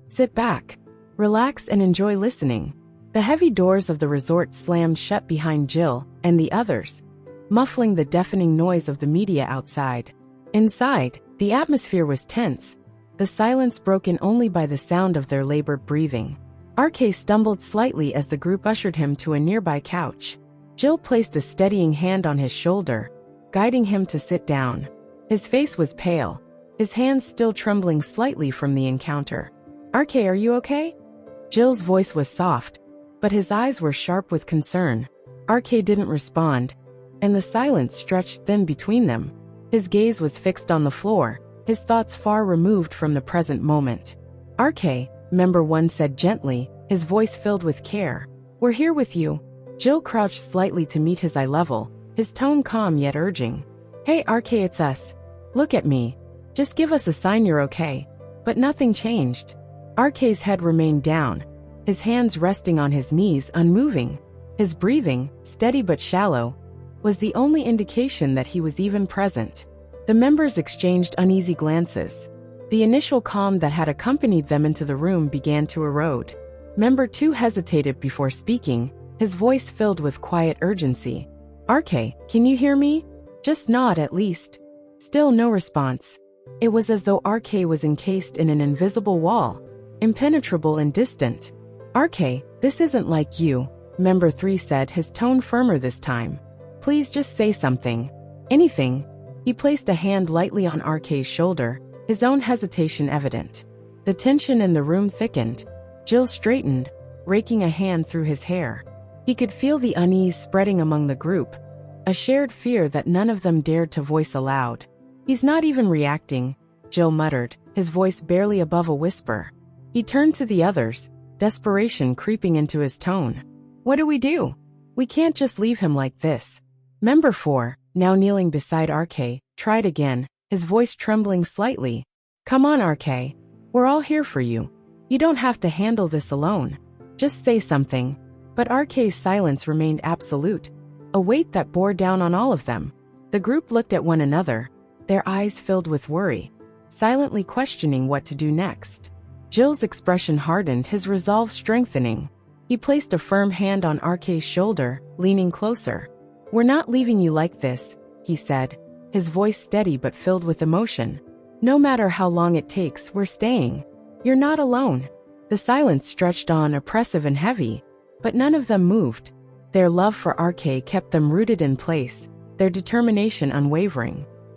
Sit back, relax and enjoy listening. The heavy doors of the resort slammed shut behind Jill and the others, muffling the deafening noise of the media outside. Inside, the atmosphere was tense, the silence broken only by the sound of their labored breathing. RK stumbled slightly as the group ushered him to a nearby couch. Jill placed a steadying hand on his shoulder, guiding him to sit down. His face was pale, his hands still trembling slightly from the encounter. RK, are you okay? Jill's voice was soft, but his eyes were sharp with concern. RK didn't respond, and the silence stretched thin between them. His gaze was fixed on the floor, his thoughts far removed from the present moment. RK, Member 1 said gently, his voice filled with care. We're here with you. Jill crouched slightly to meet his eye level, his tone calm yet urging. Hey RK, it's us. Look at me. Just give us a sign you're okay. But nothing changed. RK's head remained down, his hands resting on his knees, unmoving. His breathing, steady but shallow, was the only indication that he was even present. The members exchanged uneasy glances. The initial calm that had accompanied them into the room began to erode. Member 2 hesitated before speaking, his voice filled with quiet urgency. RK, can you hear me? Just nod at least. Still no response. It was as though RK was encased in an invisible wall, impenetrable and distant. RK, this isn't like you, Member 3 said, his tone firmer this time. Please just say something. Anything. He placed a hand lightly on RK's shoulder, his own hesitation evident. The tension in the room thickened. Jill straightened, raking a hand through his hair. He could feel the unease spreading among the group, a shared fear that none of them dared to voice aloud. He's not even reacting, Jill muttered, his voice barely above a whisper. He turned to the others, desperation creeping into his tone. What do? We can't just leave him like this. Member 4, now kneeling beside RK, tried again, his voice trembling slightly. Come on RK. We're all here for you. You don't have to handle this alone. Just say something. But RK's silence remained absolute, a weight that bore down on all of them. The group looked at one another, their eyes filled with worry, silently questioning what to do next. Jill's expression hardened, his resolve strengthening. He placed a firm hand on RK's shoulder, leaning closer. We're not leaving you like this, he said, his voice steady but filled with emotion. No matter how long it takes, we're staying. You're not alone. The silence stretched on, oppressive and heavy, but none of them moved. Their love for RK kept them rooted in place, their determination unwavering.